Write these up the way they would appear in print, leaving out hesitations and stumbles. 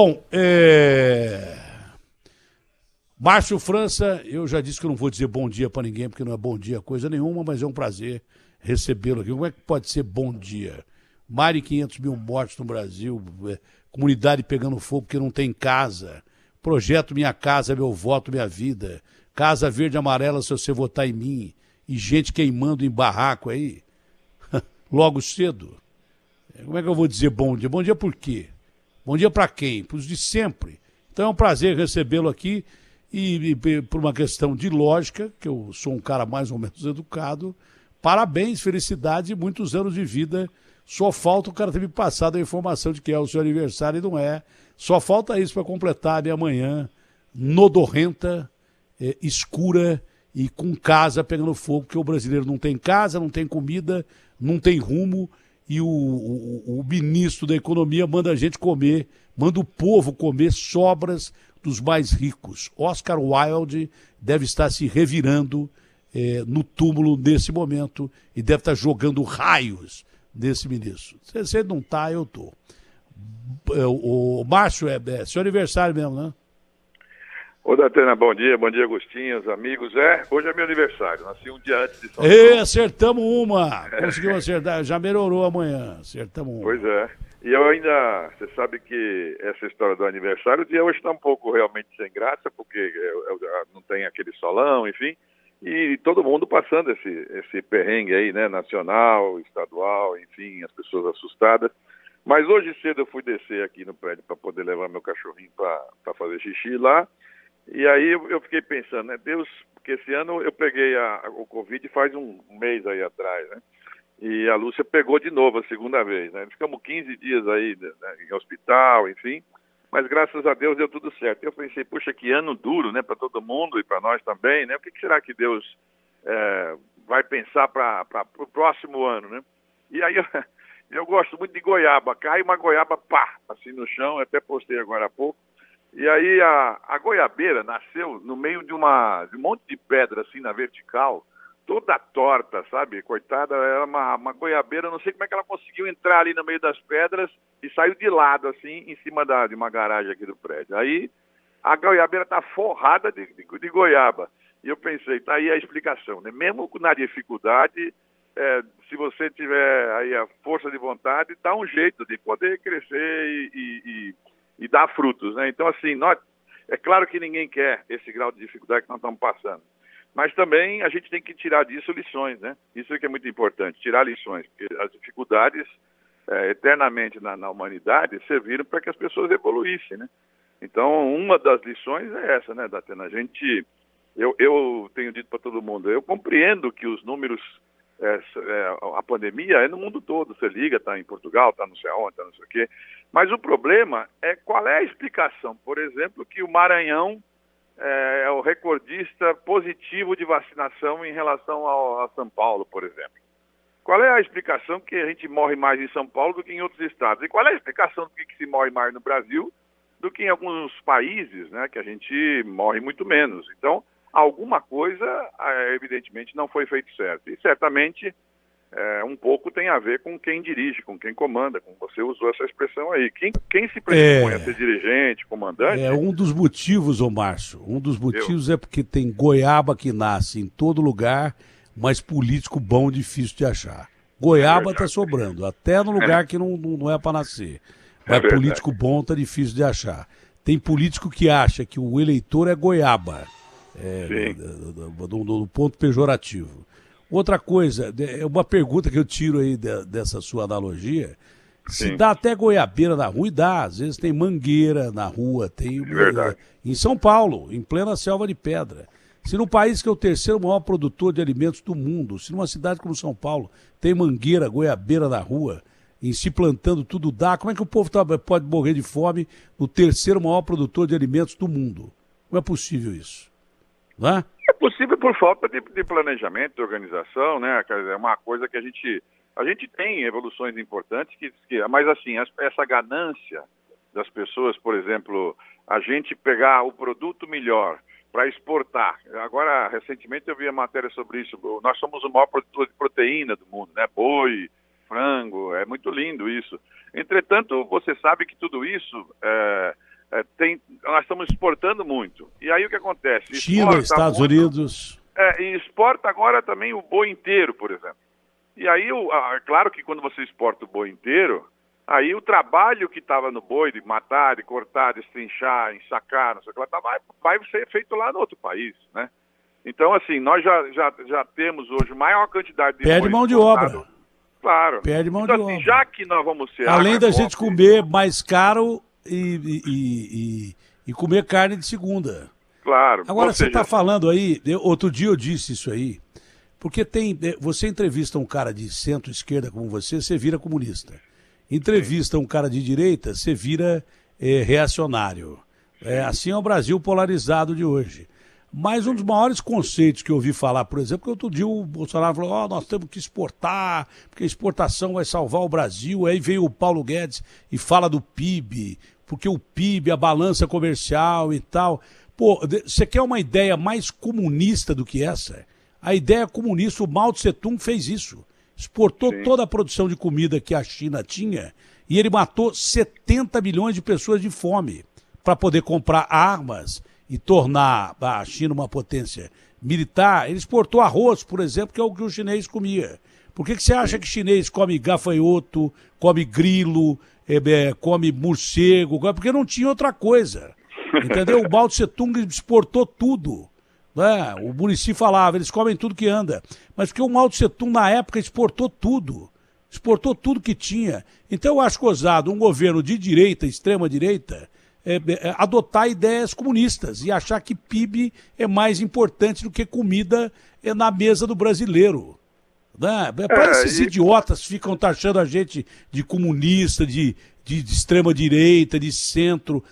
Bom, Márcio França, eu já disse que eu não vou dizer bom dia para ninguém, porque não é bom dia coisa nenhuma, mas é um prazer recebê-lo aqui. Como é que pode ser bom dia? Mais de 500 mil mortes no Brasil, comunidade pegando fogo porque não tem casa, projeto Minha Casa, Meu Voto, Minha Vida, Casa Verde e Amarela se você votar em mim, e gente queimando em barraco aí, logo cedo. Como é que eu vou dizer bom dia? Bom dia por quê? Bom dia para quem? Para os de sempre. Então é um prazer recebê-lo aqui e por uma questão de lógica, que eu sou um cara mais ou menos educado, parabéns, felicidade e muitos anos de vida. Só falta o cara ter me passado a informação de que é o seu aniversário e não é. Só falta isso para completar a minha manhã nodorrenta, escura e com casa pegando fogo, porque o brasileiro não tem casa, não tem comida, não tem rumo. E o ministro da Economia manda a gente comer, manda o povo comer sobras dos mais ricos. Oscar Wilde deve estar se revirando no túmulo nesse momento e deve estar jogando raios nesse ministro. Se ele não está, eu estou. O Márcio, seu aniversário mesmo, né? Ô, Datena, bom dia Agostinho, amigos. Hoje é meu aniversário, nasci um dia antes de São João. Acertamos uma, conseguimos acertar, já melhorou amanhã, acertamos uma. Pois é, e eu ainda, você sabe que essa história do aniversário, o dia hoje está um pouco realmente sem graça, porque não tem aquele solão, enfim, e todo mundo passando esse perrengue aí, né, nacional, estadual, enfim, as pessoas assustadas. Mas hoje cedo eu fui descer aqui no prédio para poder levar meu cachorrinho para fazer xixi lá. E aí eu fiquei pensando, né, Deus, porque esse ano eu peguei o Covid faz um mês aí atrás, né, e a Lúcia pegou de novo a segunda vez, né, ficamos 15 dias aí, né, em hospital, enfim, mas graças a Deus deu tudo certo. Eu pensei, puxa, que ano duro, né, para todo mundo e para nós também, né, o que será que Deus vai pensar para o próximo ano, né? E aí eu gosto muito de goiaba, cai uma goiaba, pá, assim no chão, até postei agora há pouco. E aí a goiabeira nasceu no meio de um monte de pedra, assim, na vertical, toda torta, sabe? Coitada, era uma goiabeira, não sei como é que ela conseguiu entrar ali no meio das pedras e saiu de lado, assim, em cima de uma garagem aqui do prédio. Aí a goiabeira tá forrada de goiaba. E eu pensei, tá aí a explicação, né? Mesmo na dificuldade, se você tiver aí a força de vontade, dá um jeito de poder crescer e dar frutos, né? Então, assim, é claro que ninguém quer esse grau de dificuldade que nós estamos passando, mas também a gente tem que tirar disso lições, né? Isso é que é muito importante, tirar lições, porque as dificuldades eternamente na humanidade serviram para que as pessoas evoluíssem, né? Então, uma das lições é essa, né, Datena? Eu tenho dito para todo mundo, eu compreendo que os números, a pandemia é no mundo todo, você liga, está em Portugal, está não sei aonde, está não sei o quê, mas o problema é qual é a explicação, por exemplo, que o Maranhão é o recordista positivo de vacinação em relação a São Paulo, por exemplo. Qual é a explicação que a gente morre mais em São Paulo do que em outros estados? E qual é a explicação do que se morre mais no Brasil do que em alguns países, né, que a gente morre muito menos? Então, alguma coisa, evidentemente, não foi feito certo. E certamente, um pouco tem a ver com quem dirige, com quem comanda, como você usou essa expressão aí. Quem se predispõe a ser dirigente, comandante... Um dos motivos, ô Márcio, é porque tem goiaba que nasce em todo lugar, mas político bom difícil de achar. Goiaba tá sobrando, até no lugar que não é para nascer. Mas político bom tá difícil de achar. Tem político que acha que o eleitor é goiaba. Do ponto pejorativo. Outra coisa, uma pergunta que eu tiro aí dessa sua analogia, se dá até goiabeira na rua, e dá, às vezes tem mangueira na rua, tem em São Paulo, em plena selva de pedra. Se no país que é o terceiro maior produtor de alimentos do mundo, se numa cidade como São Paulo tem mangueira, goiabeira na rua, em se plantando tudo dá, como é que o povo pode morrer de fome no terceiro maior produtor de alimentos do mundo? Como é possível isso? Não é? É possível por falta de planejamento, de organização, né? É uma coisa que a gente tem evoluções importantes, mas assim, essa ganância das pessoas, por exemplo, a gente pegar o produto melhor para exportar. Agora, recentemente eu vi a matéria sobre isso. Nós somos o maior produtor de proteína do mundo, né? Boi, frango, é muito lindo isso. Entretanto, você sabe que tudo isso nós estamos exportando muito. E aí o que acontece? China, Estados Unidos. E exporta agora também o boi inteiro, por exemplo. E aí, claro que quando você exporta o boi inteiro, aí o trabalho que estava no boi, de matar, de cortar, de estrinchar, ensacar, não sei o que lá, vai ser feito lá no outro país, né? Então, assim, nós já temos hoje maior quantidade de Perde boi mão de exportado. obra. Claro. Perde mão então, de assim, obra. já que nós vamos ser... Além da gente comer mais caro e comer carne de segunda. Claro. Agora, você está falando aí, outro dia eu disse isso aí, porque você entrevista um cara de centro-esquerda como você vira comunista. Entrevista um cara de direita, você vira reacionário. Assim é o Brasil polarizado de hoje. Mas um dos maiores conceitos que eu ouvi falar, por exemplo, que outro dia o Bolsonaro falou, nós temos que exportar, porque a exportação vai salvar o Brasil. Aí veio o Paulo Guedes e fala do PIB, porque o PIB, a balança comercial e tal. Pô, você quer uma ideia mais comunista do que essa? A ideia comunista, o Mao Tse Tung fez isso. Exportou toda a produção de comida que a China tinha e ele matou 70 milhões de pessoas de fome para poder comprar armas e tornar a China uma potência militar. Ele exportou arroz, por exemplo, que é o que o chinês comia. Por que você acha que o chinês come gafanhoto, come grilo, come morcego? Porque não tinha outra coisa. Entendeu? O Mao Tse Tung exportou tudo. Né? O Muricy falava, eles comem tudo que anda. Mas porque o Mao Tse Tung, na época, exportou tudo. Exportou tudo que tinha. Então eu acho ousado um governo de direita, extrema-direita, adotar ideias comunistas e achar que PIB é mais importante do que comida na mesa do brasileiro. Né? Para esses idiotas que ficam taxando a gente de comunista, de extrema-direita, de centro,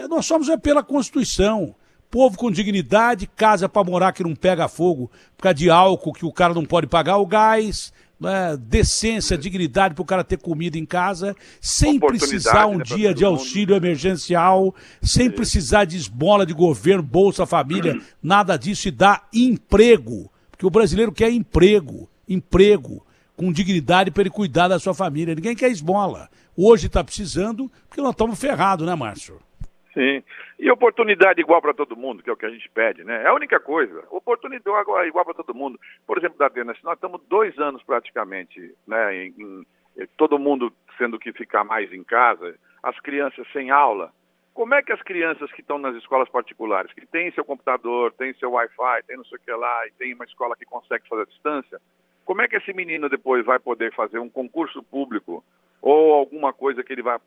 nós somos pela Constituição. Povo com dignidade, casa para morar que não pega fogo por causa de álcool que o cara não pode pagar o gás, né? Decência, dignidade para o cara ter comida em casa, sem precisar um dia de auxílio emergencial, sem precisar de esmola de governo, Bolsa Família, nada disso, e dá emprego, porque o brasileiro quer emprego, com dignidade para ele cuidar da sua família. Ninguém quer esmola. Hoje está precisando, porque nós estamos ferrados, né, Márcio? Sim. E oportunidade igual para todo mundo, que é o que a gente pede, né? É a única coisa. Oportunidade igual para todo mundo. Por exemplo, da Atena, nós estamos 2 anos praticamente, né, todo mundo tendo que ficar mais em casa, as crianças sem aula. Como é que as crianças que estão nas escolas particulares, que têm seu computador, têm seu Wi-Fi, tem não sei o que lá, e tem uma escola que consegue fazer a distância, como é que esse menino depois vai poder fazer um concurso público ou alguma coisa que ele vai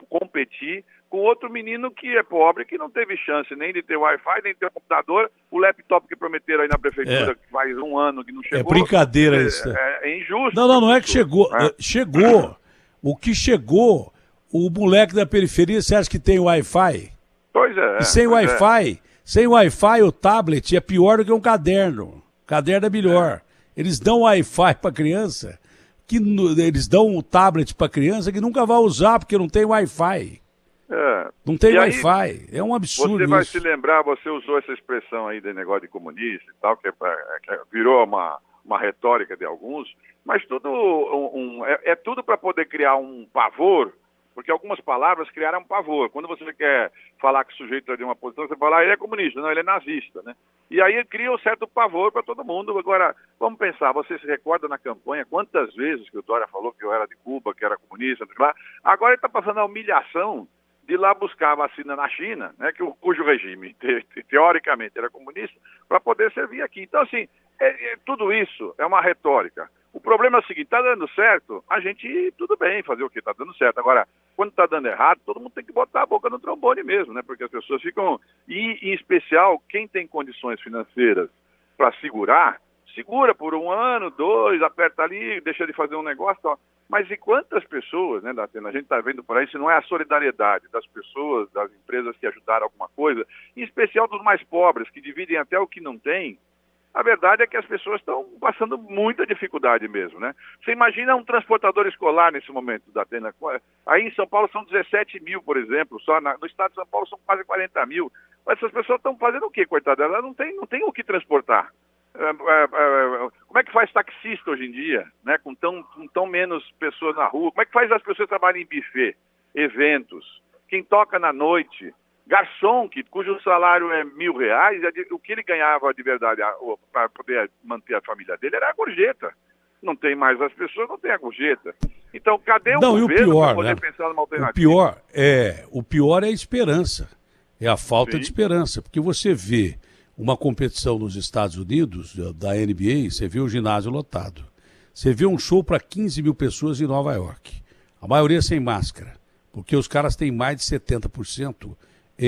competir com outro menino que é pobre, que não teve chance nem de ter Wi-Fi, nem de ter computador, o laptop que prometeram aí na prefeitura, que faz 1 ano que não chegou. É brincadeira isso. É injusto. Não é que chegou. Chegou. O que chegou, o moleque da periferia, você acha que tem Wi-Fi? Pois é. E sem Wi-Fi, o tablet é pior do que um caderno. O caderno é melhor. Eles dão Wi-Fi para criança, eles dão o tablet para criança que nunca vai usar porque não tem Wi-Fi. Não tem Wi-Fi. É um absurdo. Você vai se lembrar, você usou essa expressão aí de negócio de comunista e tal, que virou uma retórica de alguns, mas tudo é tudo para poder criar um pavor, porque algumas palavras criaram um pavor. Quando você quer falar que o sujeito é de uma posição, você fala, ele é comunista, não, ele é nazista, né? E aí cria um certo pavor para todo mundo. Agora, vamos pensar, você se recorda na campanha quantas vezes que o Dória falou que eu era de Cuba, que era comunista, lá. Agora ele está passando a humilhação de ir lá buscar a vacina na China, né, cujo regime, teoricamente, era comunista, para poder servir aqui. Então, assim, tudo isso é uma retórica. O problema é o seguinte, está dando certo, a gente, tudo bem, fazer o quê? Está dando certo. Agora, quando está dando errado, todo mundo tem que botar a boca no trombone mesmo, né? Porque as pessoas ficam... E, em especial, quem tem condições financeiras para segurar, segura por 1 ano, 2, aperta ali, deixa de fazer um negócio, tal. Mas e quantas pessoas, né, Datena, a gente está vendo por aí, se não é a solidariedade das pessoas, das empresas que ajudaram alguma coisa, em especial dos mais pobres, que dividem até o que não tem. A verdade é que as pessoas estão passando muita dificuldade mesmo, né? Você imagina um transportador escolar nesse momento, Datena. Aí em São Paulo são 17 mil, por exemplo, só no estado de São Paulo são quase 40 mil. Mas essas pessoas estão fazendo o quê, coitada? Elas não tem o que transportar. Como é que faz taxista hoje em dia, né? Com tão menos pessoas na rua? Como é que faz as pessoas que trabalham em buffet, eventos, quem toca na noite, Garçom, cujo salário é R$1.000, o que ele ganhava de verdade para poder manter a família dele era a gorjeta. Não tem mais as pessoas, não tem a gorjeta. Então, cadê o governo para poder pensar numa alternativa? O pior é a esperança, é a falta de esperança, porque você vê uma competição nos Estados Unidos, da NBA, você vê o ginásio lotado. Você vê um show para 15 mil pessoas em Nova York. A maioria sem máscara, porque os caras têm mais de 70%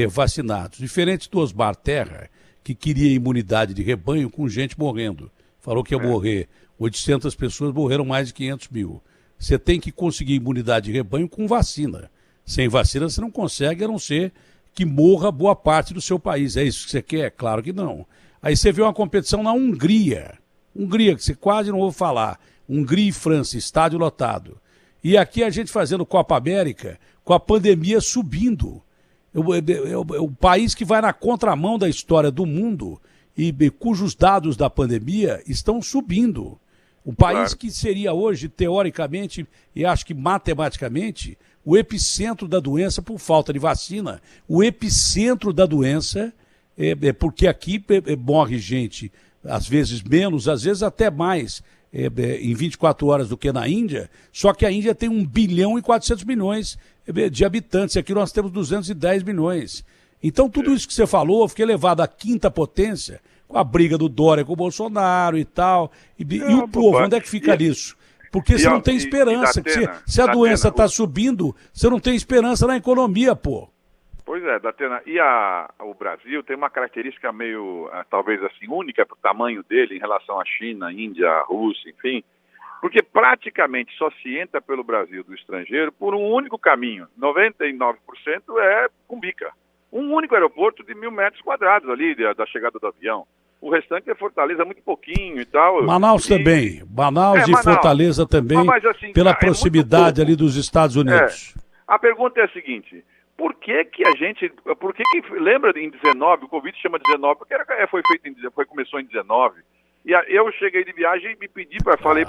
vacinados. Diferente do Osmar Terra, que queria imunidade de rebanho com gente morrendo. Falou que ia morrer 800 pessoas, morreram mais de 500 mil. Você tem que conseguir imunidade de rebanho com vacina. Sem vacina você não consegue, a não ser que morra boa parte do seu país. É isso que você quer? Claro que não. Aí você vê uma competição na Hungria. Hungria, que você quase não ouve falar. Hungria e França, estádio lotado. E aqui a gente fazendo Copa América, com a pandemia subindo. O país que vai na contramão da história do mundo e cujos dados da pandemia estão subindo. O país que seria hoje, teoricamente, e acho que matematicamente, o epicentro da doença por falta de vacina. O epicentro da doença, porque aqui morre gente, às vezes menos, às vezes até mais, em 24 horas do que na Índia, só que a Índia tem 1 bilhão e 400 milhões de habitantes, aqui nós temos 210 milhões. Então tudo isso que você falou, eu fiquei levado à quinta potência, com a briga do Dória com o Bolsonaro e tal, e o povo, onde é que fica nisso? Porque você não tem esperança, se a doença está subindo, você não tem esperança na economia, pô. Pois é, Datena, o Brasil tem uma característica meio, talvez assim, única para o tamanho dele em relação à China, Índia, Rússia, enfim, porque praticamente só se entra pelo Brasil do estrangeiro por um único caminho, 99% é Cumbica. Um único aeroporto de 1.000 metros quadrados ali, da chegada do avião. O restante é Fortaleza muito pouquinho e tal. Manaus também. Manaus e Fortaleza também, mas, assim, pela proximidade ali dos Estados Unidos. A pergunta é a seguinte, lembra em 19, o Covid chama 19, porque começou em 19, e eu cheguei de viagem e me pedi, falei,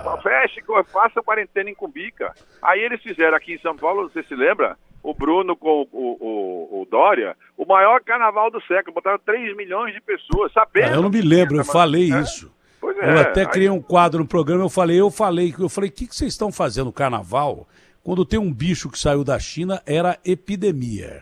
faça quarentena em Cumbica. Aí eles fizeram aqui em São Paulo, você se lembra? O Bruno com o Dória, o maior carnaval do século, botaram 3 milhões de pessoas, sabendo... eu não me lembro, eu falei isso. Pois eu até criei um quadro no programa, eu falei, o que vocês estão fazendo no carnaval? Quando tem um bicho que saiu da China, era epidemia,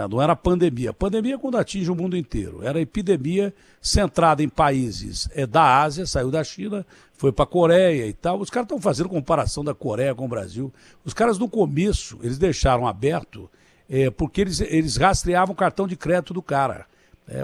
não era pandemia. Pandemia é quando atinge o mundo inteiro. Era epidemia centrada em países da Ásia, saiu da China, foi para a Coreia e tal. Os caras estão fazendo comparação da Coreia com o Brasil. Os caras no começo, eles deixaram aberto porque eles rastreavam o cartão de crédito do cara.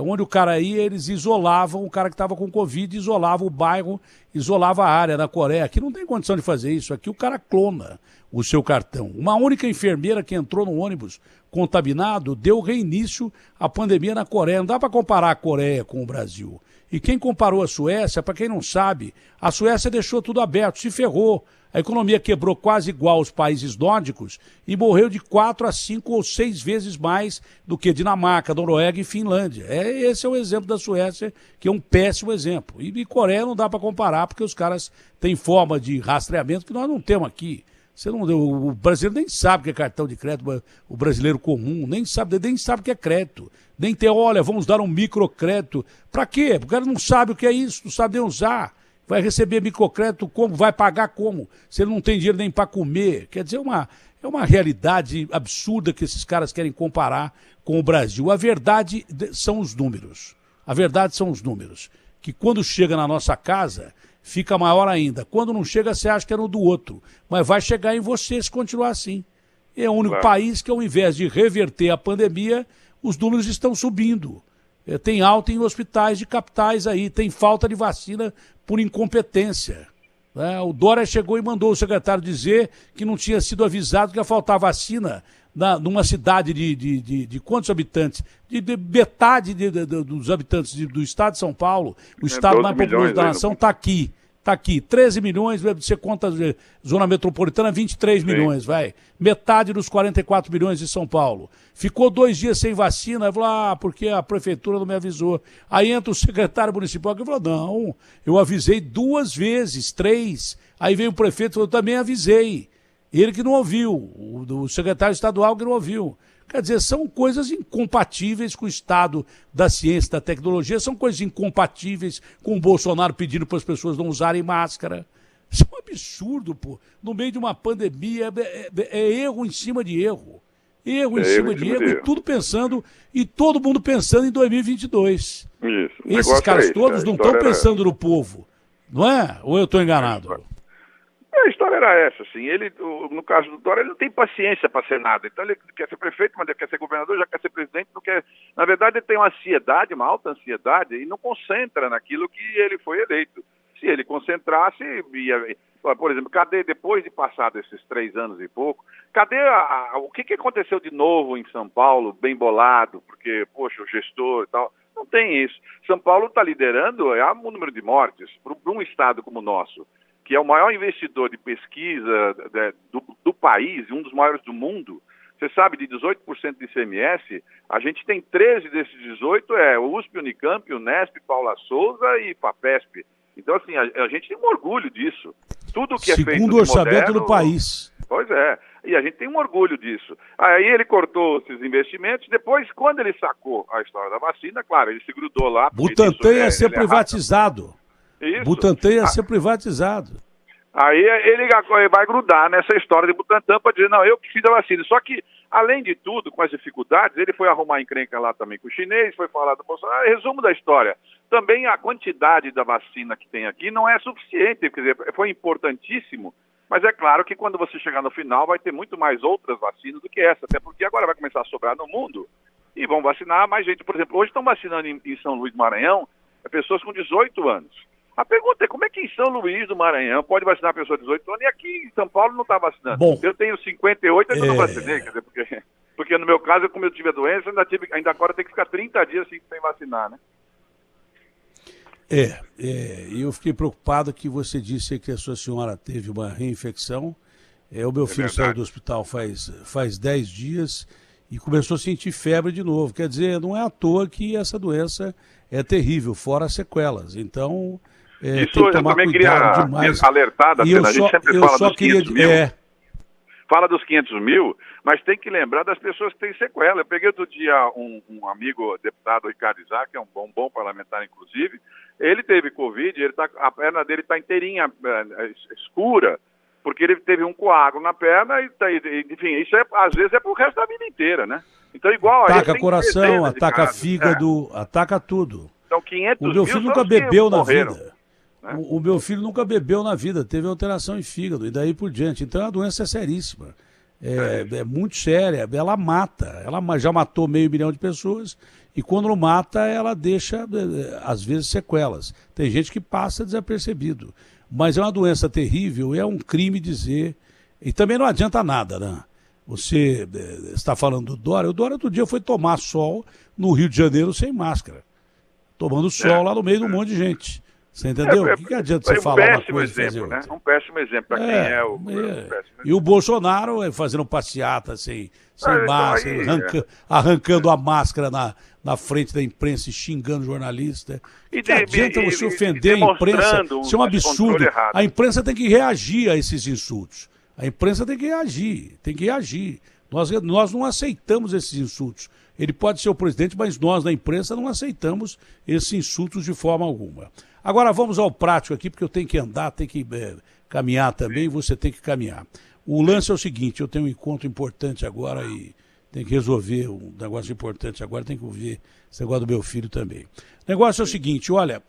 Onde o cara ia, eles isolavam o cara que estava com Covid, isolavam o bairro, isolava a área. Na Coreia, aqui não tem condição de fazer isso. Aqui o cara clona o seu cartão. Uma única enfermeira que entrou no ônibus contaminado deu reinício à pandemia na Coreia. Não dá para comparar a Coreia com o Brasil. E quem comparou a Suécia, para quem não sabe, a Suécia deixou tudo aberto, se ferrou. A economia quebrou quase igual aos países nórdicos e morreu de 4 a 5 ou 6 vezes mais do que Dinamarca, Noruega e Finlândia. Esse é o exemplo da Suécia, que é um péssimo exemplo. E Coreia não dá para comparar, porque os caras têm forma de rastreamento que nós não temos aqui. O brasileiro nem sabe o que é cartão de crédito, o brasileiro comum, nem sabe o que é crédito. Nem tem, olha, vamos dar um microcrédito. Para quê? Porque o cara não sabe o que é isso, não sabe nem usar. Vai receber microcrédito como? Vai pagar como? Se ele não tem dinheiro nem para comer. Quer dizer, é uma realidade absurda que esses caras querem comparar com o Brasil. A verdade são os números. A verdade são os números. Que quando chega na nossa casa, fica maior ainda. Quando não chega, você acha que é no do outro. Mas vai chegar em você se continuar assim. É o único país que, ao invés de reverter a pandemia, os números estão subindo. Tem alta em hospitais de capitais aí, tem falta de vacina por incompetência. O Dória chegou e mandou o secretário dizer que não tinha sido avisado que ia faltar vacina numa cidade de quantos habitantes? De metade dos habitantes do estado de São Paulo. O estado mais populoso da nação está aqui. Está aqui, 13 milhões, você conta zona metropolitana, 23 milhões, vai. Metade dos 44 milhões de São Paulo. Ficou 2 dias sem vacina, falou, porque a prefeitura não me avisou. Aí entra o secretário municipal que falou, não, eu avisei 2 vezes, 3. Aí veio o prefeito e falou, também avisei. Ele que não ouviu, o secretário estadual que não ouviu. Quer dizer, são coisas incompatíveis com o estado da ciência, da tecnologia, são coisas incompatíveis com o Bolsonaro pedindo para as pessoas não usarem máscara. Isso é um absurdo, pô. No meio de uma pandemia, é erro em cima de erro. Erro em cima de erro, e todo mundo pensando em 2022. Isso. Esses caras todos não estão pensando no povo, não é? Ou eu estou enganado? A história era essa, assim, no caso do Dória, ele não tem paciência para ser nada, então ele quer ser prefeito, mas ele quer ser governador, já quer ser presidente, não quer, na verdade ele tem uma ansiedade, uma alta ansiedade, e não concentra naquilo que ele foi eleito. Se ele concentrasse, por exemplo, cadê, depois de passado esses 3 anos e pouco, cadê o que aconteceu de novo em São Paulo, bem bolado, porque, poxa, o gestor e tal, não tem isso. São Paulo está liderando o número de mortes para um estado como o nosso, que é o maior investidor de pesquisa do país, um dos maiores do mundo. Você sabe, de 18% de ICMS, a gente tem 13 desses 18, USP, Unicamp, Unesp, Paula Souza e FAPESP. Então, assim, a gente tem um orgulho disso. Tudo que é feito segundo o orçamento do país. Pois é, e a gente tem um orgulho disso. Aí ele cortou esses investimentos, depois, quando ele sacou a história da vacina, claro, ele se grudou lá. Butantan ia ser privatizado. Isso. Butantan ia ser privatizado. Aí ele vai grudar nessa história de Butantan para dizer, não, eu que fiz a vacina. Só que, além de tudo, com as dificuldades, ele foi arrumar encrenca lá também com o chinês, foi falar do Bolsonaro. Resumo da história, também a quantidade da vacina que tem aqui não é suficiente, quer dizer, foi importantíssimo, mas é claro que quando você chegar no final vai ter muito mais outras vacinas do que essa, até porque agora vai começar a sobrar no mundo e vão vacinar mais gente. Por exemplo, hoje estão vacinando em São Luís do Maranhão pessoas com 18 anos. A pergunta é como é que em São Luís do Maranhão pode vacinar a pessoa de 18 anos e aqui em São Paulo não está vacinando? Bom, eu tenho 58 e eu não vacinei, quer dizer, porque no meu caso, como eu tive a doença, ainda agora tem que ficar 30 dias sem vacinar, né? Eu fiquei preocupado que você disse que a sua senhora teve uma reinfecção. O meu filho saiu do hospital faz 10 dias e começou a sentir febre de novo. Quer dizer, não é à toa que essa doença é terrível, fora as sequelas. Então, tem que tomar cuidado demais. Alertar da cena, a gente sempre fala dos 500 mil. Fala dos 500 mil, mas tem que lembrar das pessoas que têm sequela. Eu peguei outro dia um amigo, deputado Ricardo Isaac, que é um bom parlamentar, inclusive. Ele teve Covid, a perna dele está inteirinha, escura, porque ele teve um coágulo na perna, enfim, isso às vezes é pro resto da vida inteira, né? Então, igual ataca coração, ataca fígado, ataca tudo. Então, 500 mil. O meu filho nunca bebeu na morreram, vida. né? O meu filho nunca bebeu na vida, teve alteração em fígado e daí por diante. Então, a doença é seríssima. É muito séria, ela mata. Ela já matou 500 mil de pessoas e quando não mata, ela deixa, às vezes, sequelas. Tem gente que passa desapercebido. Mas é uma doença terrível e é um crime dizer... E também não adianta nada, né? Você está falando do Dória. O Dória outro dia foi tomar sol no Rio de Janeiro sem máscara. Tomando sol lá no meio de um monte de gente. Você entendeu? O que adianta você falar uma coisa e fazer outra? Um péssimo exemplo para quem é o... E o Bolsonaro fazendo passeata sem máscara, arrancando a máscara na frente da imprensa e xingando jornalista. O que adianta você ofender a imprensa? Isso é um absurdo. A imprensa tem que reagir a esses insultos. A imprensa tem que reagir, Nós não aceitamos esses insultos. Ele pode ser o presidente, mas nós, da imprensa, não aceitamos esses insultos de forma alguma. Agora, vamos ao prático aqui, porque eu tenho que andar, tenho que caminhar também, e você tem que caminhar. O lance é o seguinte, eu tenho um encontro importante agora e tenho que resolver um negócio importante agora, tenho que ouvir esse negócio do meu filho também. O negócio é o seguinte, olha,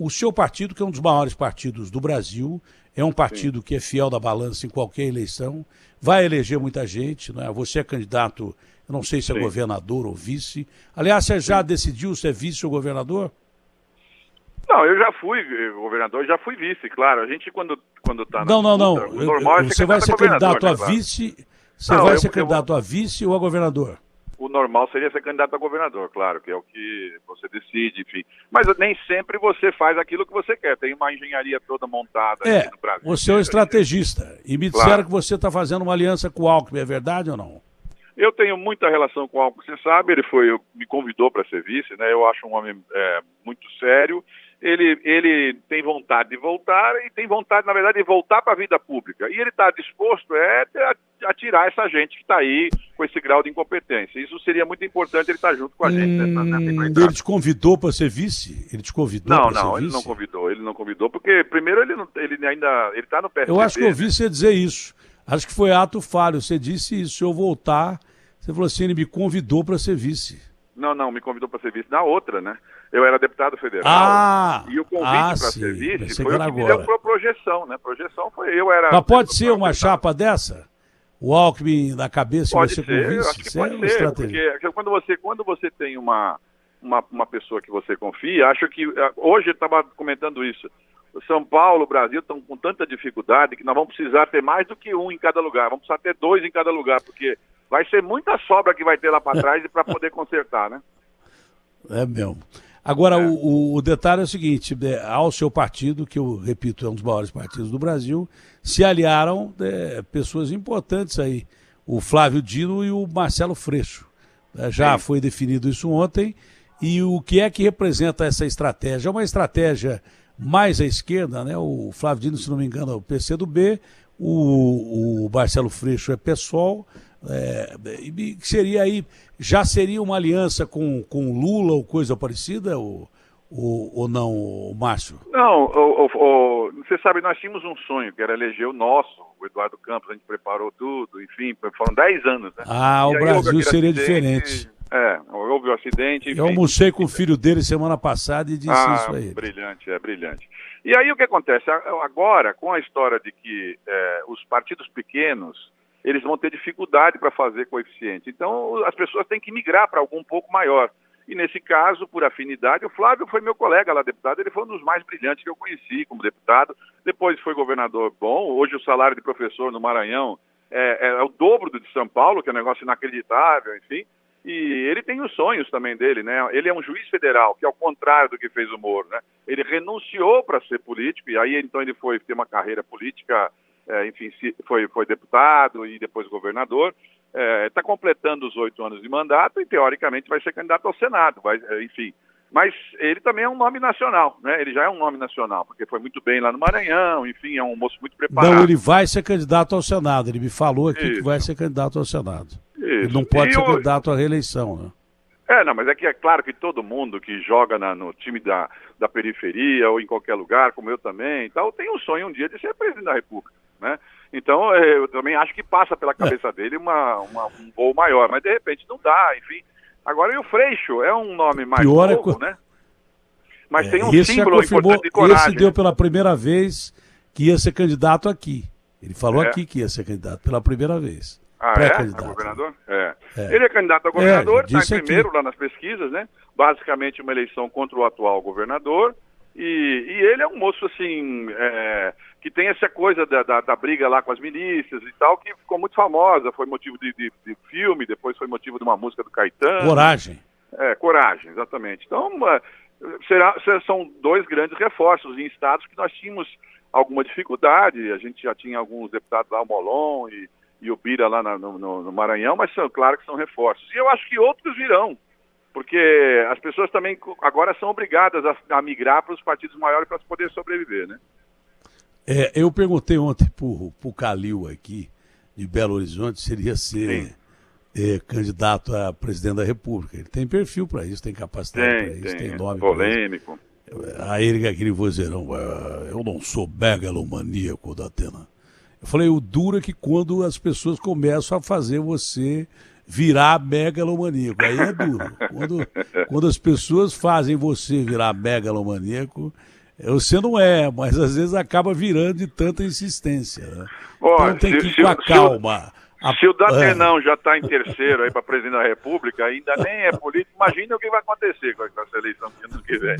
o seu partido, que é um dos maiores partidos do Brasil, é um partido que é fiel da balança em qualquer eleição, vai eleger muita gente, né? Você é candidato, eu não sei se é governador ou vice. Aliás, você já decidiu se é vice ou governador? Não, eu já fui governador, já fui vice, claro. A gente quando tá Não. o normal você vai ser candidato a vice, vai ser candidato a vice ou a governador? O normal seria ser candidato a governador, claro, que é o que você decide, enfim. Mas nem sempre você faz aquilo que você quer. Tem uma engenharia toda montada aqui no Brasil. Você é um estrategista. E me disseram que você está fazendo uma aliança com o Alckmin, é verdade ou não? Eu tenho muita relação com o Alckmin, você sabe, me convidou para ser vice, né? Eu acho um homem muito sério ele tem vontade de voltar e tem vontade, na verdade, de voltar para a vida pública. E ele está disposto a tirar essa gente que está aí com esse grau de incompetência. Isso seria muito importante ele estar junto com a gente. Ele te convidou para ser vice? Ele te convidou para ser vice? Não, ele não convidou, porque primeiro ele está no PSDB. Eu acho que eu ouvi você dizer isso. Acho que foi ato falho. Você disse isso, se eu voltar, você falou assim, ele me convidou para ser vice. Não, me convidou para ser vice na outra, né? Eu era deputado federal e o convite para ser vice foi o que me deu para projeção, né? Projeção foi Mas pode ser uma chapa dessa? O Alckmin na cabeça e você com vice? Eu acho que pode ser, porque quando você tem uma pessoa que você confia, acho que hoje eu estava comentando isso. São Paulo, Brasil estão com tanta dificuldade que nós vamos precisar ter mais do que um em cada lugar, vamos precisar ter 2 em cada lugar, porque vai ser muita sobra que vai ter lá para trás e para poder consertar, né? É mesmo. Agora, o detalhe é o seguinte, ao seu partido, que eu repito, é um dos maiores partidos do Brasil, se aliaram pessoas importantes aí, o Flávio Dino e o Marcelo Freixo. Já foi definido isso ontem, e o que é que representa essa estratégia? É uma estratégia mais à esquerda, né? O Flávio Dino, se não me engano, é o PCdoB, o Marcelo Freixo é PSOL, seria aí, já seria uma aliança com Lula ou coisa parecida, ou não, Márcio? Não, você sabe, nós tínhamos um sonho, que era eleger o Eduardo Campos, a gente preparou tudo, enfim, foram 10 anos, né? O Brasil seria diferente. Houve o acidente, enfim. Eu almocei com o filho dele semana passada e disse isso aí. Brilhante. E aí o que acontece? Agora, com a história de que os partidos pequenos, eles vão ter dificuldade para fazer coeficiente. Então, as pessoas têm que migrar para algum pouco maior. E, nesse caso, por afinidade, o Flávio foi meu colega lá, deputado. Ele foi um dos mais brilhantes que eu conheci como deputado. Depois foi governador bom. Hoje o salário de professor no Maranhão é o dobro do de São Paulo, que é um negócio inacreditável, enfim. E ele tem os sonhos também dele, né? Ele é um juiz federal, que é ao contrário do que fez o Moro, né? Ele renunciou para ser político, e aí então ele foi ter uma carreira política, enfim, foi deputado e depois governador. Está completando os 8 anos de mandato e, teoricamente, vai ser candidato ao Senado, enfim. Mas ele também é um nome nacional, né? Ele já é um nome nacional, porque foi muito bem lá no Maranhão, enfim, é um moço muito preparado. Não, ele vai ser candidato ao Senado, ele me falou aqui que vai ser candidato ao Senado. Ele não pode ser candidato à reeleição, né? Não, mas é claro que todo mundo que joga no time da periferia ou em qualquer lugar, como eu também e tal, tem um sonho um dia de ser presidente da República, né? Então, eu também acho que passa pela cabeça dele um voo maior, mas de repente não dá, enfim. Agora, e o Freixo é um nome mais novo, né? Mas tem um símbolo importante de coragem. Esse deu pela primeira vez que ia ser candidato aqui. Ele falou aqui que ia ser candidato pela primeira vez. A governador? Ele é candidato a governador, está em primeiro lá nas pesquisas, né? Basicamente uma eleição contra o atual governador. E ele é um moço, assim, que tem essa coisa da briga lá com as milícias e tal, que ficou muito famosa, foi motivo de filme, depois foi motivo de uma música do Caetano. Coragem. Coragem, exatamente. Então, são 2 grandes reforços em estados que nós tínhamos alguma dificuldade, a gente já tinha alguns deputados lá, o Molon e o Bira lá no Maranhão, mas claro que são reforços. E eu acho que outros virão, porque as pessoas também agora são obrigadas a migrar para os partidos maiores para poder sobreviver, né? Eu perguntei ontem pro Calil aqui, de Belo Horizonte, se ele ia ser candidato a presidente da República. Ele tem perfil para isso, tem capacidade para isso, tem nome. Polêmico. Aí ele com aquele vozeirão, eu não sou megalomaníaco da Atena. Eu falei, o duro é que quando as pessoas começam a fazer você virar megalomaníaco, aí é duro. Quando as pessoas fazem você virar megalomaníaco, você não mas às vezes acaba virando de tanta insistência. Né? Então tem que ir com a calma. Se o Datenão já está em terceiro aí para presidente da República, ainda nem é político, imagina o que vai acontecer com essa eleição que ano que vem.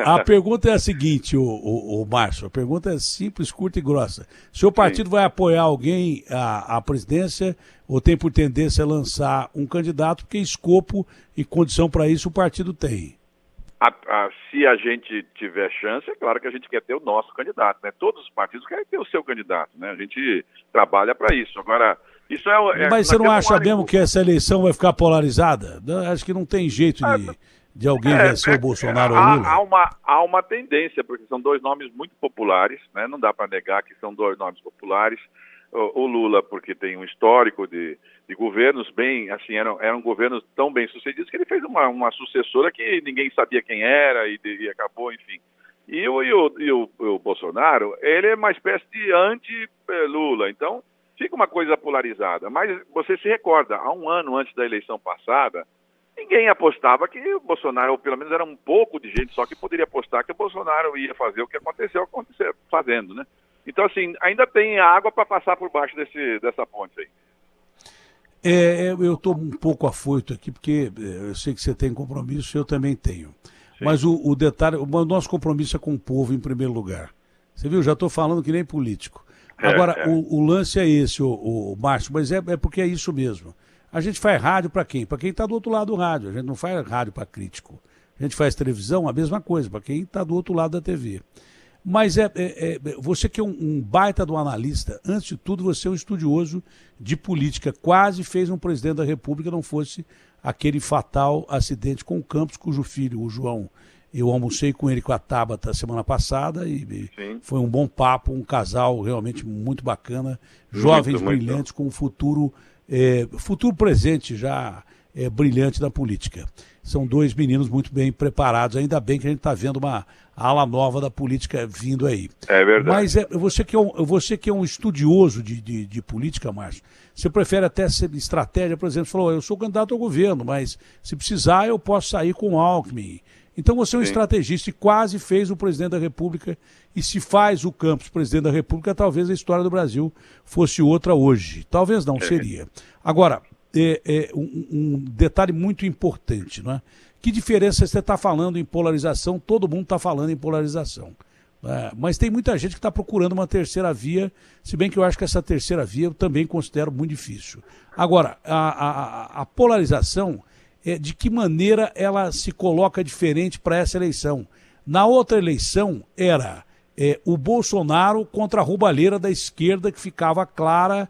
A pergunta é a seguinte, o Márcio, a pergunta é simples, curta e grossa. O seu partido vai apoiar alguém à presidência ou tem por tendência a lançar um candidato, porque escopo e condição para isso o partido tem? Se a gente tiver chance, é claro que a gente quer ter o nosso candidato, né? Todos os partidos querem ter o seu candidato, né? A gente trabalha para isso. Agora, Mas você não acha mesmo que essa eleição vai ficar polarizada? Acho que não tem jeito de alguém vencer o Bolsonaro ou o Lula? Há uma tendência, porque são dois nomes muito populares, né? Não dá para negar que são dois nomes populares. O Lula, porque tem um histórico de governos bem, assim, eram governos tão bem sucedidos que ele fez uma sucessora que ninguém sabia quem era e acabou, enfim. E o Bolsonaro, ele é uma espécie de anti-Lula, então fica uma coisa polarizada. Mas você se recorda, há um ano antes da eleição passada, ninguém apostava que o Bolsonaro, ou pelo menos era um pouco de gente só que poderia apostar que o Bolsonaro ia fazer o que aconteceu fazendo, né? Então, assim, ainda tem água para passar por baixo dessa ponte aí. Eu estou um pouco afoito aqui, porque eu sei que você tem compromisso, eu também tenho. Sim. Mas o detalhe, o nosso compromisso é com o povo em primeiro lugar. Você viu, já estou falando que nem político. Agora, o lance é esse, o Márcio, mas é porque é isso mesmo. A gente faz rádio para quem? Para quem está do outro lado do rádio. A gente não faz rádio para crítico. A gente faz televisão, a mesma coisa, para quem está do outro lado da TV. Mas você que é um baita do analista, antes de tudo você é um estudioso de política, quase fez um presidente da República não fosse aquele fatal acidente com o Campos, cujo filho, o João, eu almocei com ele com a Tabata semana passada e foi um bom papo, um casal realmente muito bacana, jovens brilhantes com um futuro presente já brilhante da política. São dois meninos muito bem preparados, ainda bem que a gente está vendo uma ala nova da política vindo aí. É verdade. Mas você que é um estudioso de política, Márcio, você prefere até ser estratégia, por exemplo, falou, eu sou candidato ao governo, mas se precisar eu posso sair com o Alckmin. Então você é um estrategista e quase fez o presidente da República, e se faz o Campos presidente da República, talvez a história do Brasil fosse outra hoje. Talvez não, seria. Agora, um detalhe muito importante, não é? Que diferença você está falando em polarização? Todo mundo está falando em polarização. Mas tem muita gente que está procurando uma terceira via, se bem que eu acho que essa terceira via eu também considero muito difícil. Agora, a polarização, de que maneira ela se coloca diferente para essa eleição? Na outra eleição era o Bolsonaro contra a roubalheira da esquerda, que ficava clara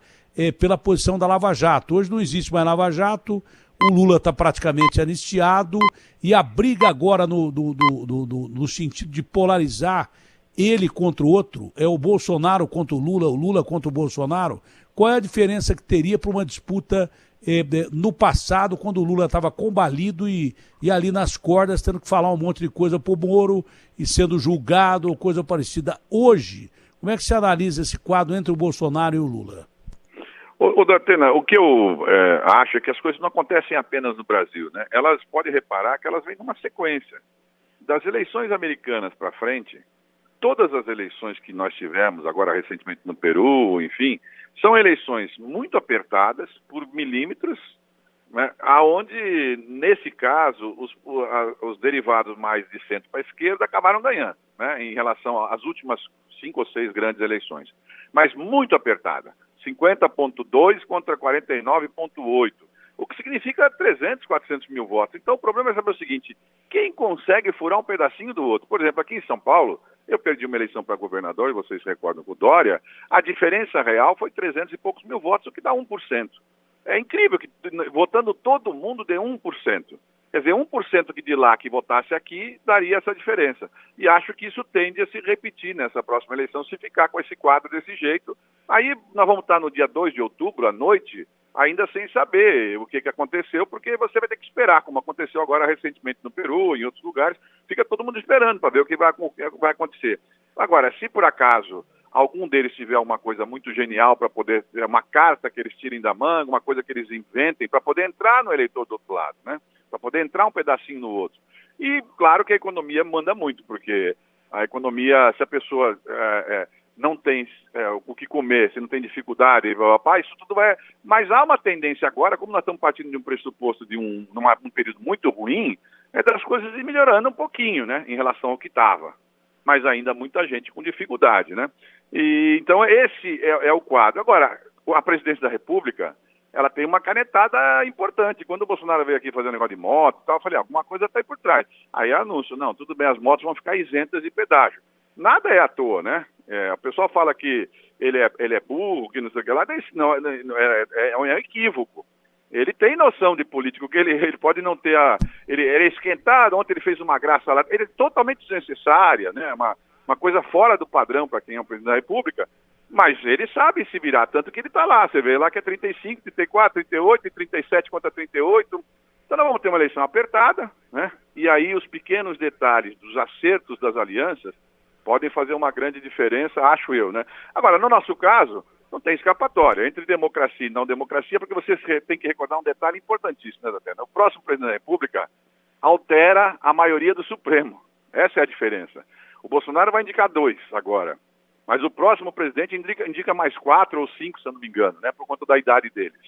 pela posição da Lava Jato. Hoje não existe mais Lava Jato, o Lula está praticamente anistiado, e a briga agora no sentido de polarizar ele contra o outro, é o Bolsonaro contra o Lula contra o Bolsonaro. Qual é a diferença que teria para uma disputa no passado, quando o Lula estava combalido e ali nas cordas, tendo que falar um monte de coisa para o Moro e sendo julgado ou coisa parecida? Hoje, como é que se analisa esse quadro entre o Bolsonaro e o Lula? Ô Datena, o que eu acho é que as coisas não acontecem apenas no Brasil, né? Elas podem reparar que elas vêm numa sequência. Das eleições americanas para frente, todas as eleições que nós tivemos, agora recentemente no Peru, enfim, são eleições muito apertadas por milímetros, né? Aonde, nesse caso, os derivados mais de centro para a esquerda acabaram ganhando, né? Em relação às últimas 5 ou 6 grandes eleições. Mas muito apertada. 50,2 contra 49,8, o que significa 300, 400 mil votos. Então o problema é saber o seguinte, quem consegue furar um pedacinho do outro? Por exemplo, aqui em São Paulo, eu perdi uma eleição para governador, e vocês se recordam com o Dória, a diferença real foi 300 e poucos mil votos, o que dá 1%. É incrível que votando todo mundo dê 1%. Quer dizer, 1% que de lá que votasse aqui daria essa diferença. E acho que isso tende a se repetir nessa próxima eleição, se ficar com esse quadro desse jeito. Aí nós vamos estar no dia 2 de outubro, à noite, ainda sem saber o que aconteceu, porque você vai ter que esperar, como aconteceu agora recentemente no Peru, em outros lugares. Fica todo mundo esperando para ver o que vai acontecer. Agora, se por acaso algum deles tiver uma coisa muito genial para poder, uma carta que eles tirem da manga, uma coisa que eles inventem, para poder entrar no eleitor do outro lado, né? Para poder entrar um pedacinho no outro. E claro que a economia manda muito, porque a economia, se a pessoa não tem o que comer, se não tem dificuldade, isso tudo vai... Mas há uma tendência agora, como nós estamos partindo de um pressuposto de um período muito ruim, das coisas ir melhorando um pouquinho, né, em relação ao que estava. Mas ainda muita gente com dificuldade, né? E, então esse é o quadro. Agora, a presidência da República, ela tem uma canetada importante. Quando o Bolsonaro veio aqui fazer um negócio de moto e tal, eu falei, alguma coisa está aí por trás. Aí anúncio, não, tudo bem, as motos vão ficar isentas de pedágio. Nada é à toa, né? O pessoal fala que ele é burro, que não sei o que lá, não, é um equívoco. Ele tem noção de político, que ele pode não ter ele é esquentado, ontem ele fez uma graça lá, ele é totalmente desnecessária, né? Uma coisa fora do padrão para quem é o presidente da República, mas ele sabe se virar, tanto que ele está lá, você vê lá que é 35, 34, 38 e 37 contra 38, então nós vamos ter uma eleição apertada, né? E aí os pequenos detalhes dos acertos das alianças podem fazer uma grande diferença, acho eu, né? Agora, no nosso caso, não tem escapatória entre democracia e não democracia, porque você tem que recordar um detalhe importantíssimo, né, Datena? O próximo presidente da República altera a maioria do Supremo. Essa é a diferença. O Bolsonaro vai indicar 2 agora, mas o próximo presidente indica mais 4 ou 5, se eu não me engano, né, por conta da idade deles.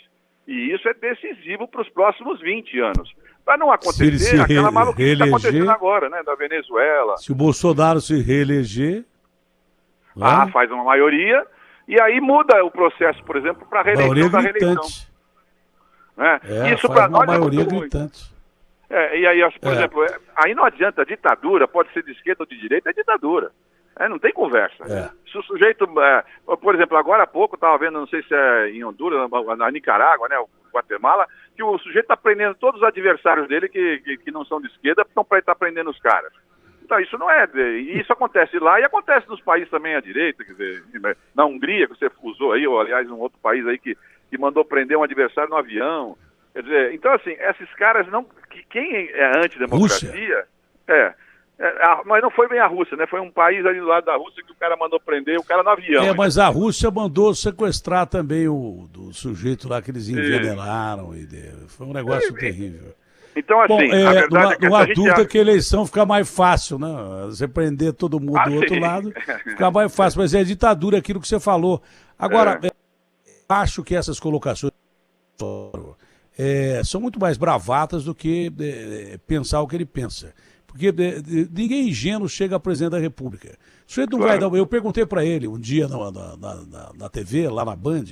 E isso é decisivo para os próximos 20 anos. Para não acontecer aquela maluquice que está acontecendo agora, né, da Venezuela. Se o Bolsonaro se reeleger... faz uma maioria... E aí muda o processo, por exemplo, para a reeleição da reeleição. Né? Isso para nós é muito gritante. E aí, por exemplo, aí não adianta, a ditadura pode ser de esquerda ou de direita, é ditadura. Não tem conversa. Se o sujeito, por exemplo, agora há pouco, estava vendo, não sei se é em Honduras, na Nicarágua, né, o Guatemala, que o sujeito está prendendo todos os adversários dele que não são de esquerda, estão para estar prendendo os caras. Então, isso não é... E isso acontece lá e acontece nos países também à direita, quer dizer, na Hungria, que você usou aí, ou aliás, um outro país aí que mandou prender um adversário no avião. Quer dizer, então, assim, esses caras não... Quem é antidemocracia... mas não foi bem a Rússia, né? Foi um país ali do lado da Rússia que o cara mandou prender o cara no avião. Mas a Rússia mandou sequestrar também do sujeito lá que eles envenenaram. Foi um negócio terrível. Então, assim, a verdade é que não há dúvida que a eleição fica mais fácil, né? Você prender todo mundo do outro lado, fica mais fácil. Mas é ditadura aquilo que você falou. Agora, acho que essas colocações são muito mais bravatas do que pensar o que ele pensa. Porque ninguém ingênuo chega a presidente da República. O sujeito não vai dar... Eu perguntei para ele um dia na TV, lá na Band,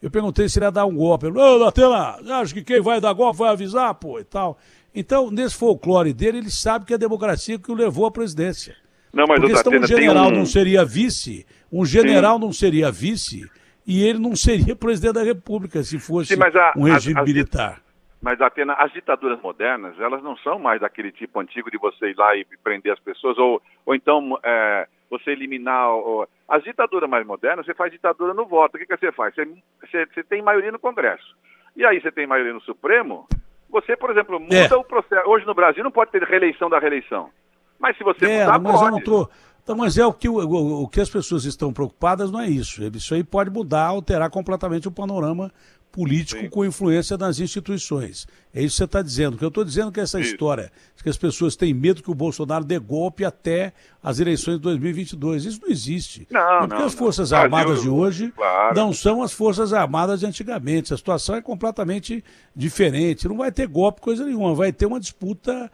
eu perguntei se ele ia dar um golpe. Ele falou, Datena, acho que quem vai dar golpe vai avisar, pô, e tal. Então, nesse folclore dele, ele sabe que é a democracia que o levou à presidência. Não, mas porque senão um general não seria vice, não seria vice, e ele não seria presidente da República se fosse um regime militar. Mas, Datena, as ditaduras modernas, elas não são mais daquele tipo antigo de você ir lá e prender as pessoas, ou então você eliminar... As ditaduras mais modernas, você faz ditadura no voto. O que você faz? Você tem maioria no Congresso. E aí você tem maioria no Supremo, você, por exemplo, muda o processo. Hoje no Brasil não pode ter reeleição da reeleição. Mas se você mudar, mas pode. Eu não tô... Mas o que as pessoas estão preocupadas não é isso. Isso aí pode mudar, alterar completamente o panorama político com influência nas instituições. É isso que você está dizendo. O que eu estou dizendo é que essa história de que as pessoas têm medo que o Bolsonaro dê golpe até as eleições de 2022. Isso não existe. Porque as Forças Armadas de hoje não são as Forças Armadas de antigamente. A situação é completamente diferente. Não vai ter golpe, coisa nenhuma. Vai ter uma disputa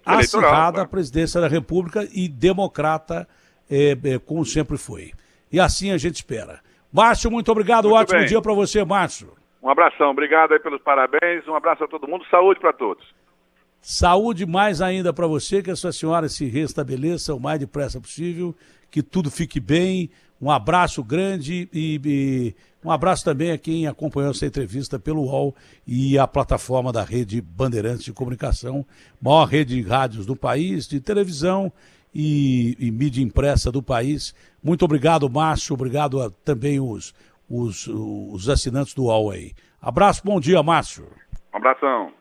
acirrada à presidência da República e democrata, como sempre foi. E assim a gente espera. Márcio, muito obrigado. Ótimo dia para você, Márcio. Um abração. Obrigado aí pelos parabéns. Um abraço a todo mundo. Saúde para todos. Saúde mais ainda para você, que a sua senhora se restabeleça o mais depressa possível, que tudo fique bem. Um abraço grande e um abraço também a quem acompanhou essa entrevista pelo UOL e a plataforma da Rede Bandeirantes de Comunicação, maior rede de rádios do país, de televisão e mídia impressa do país. Muito obrigado, Márcio. Obrigado a também os assinantes do UOL aí. Abraço, bom dia, Márcio. Um abração.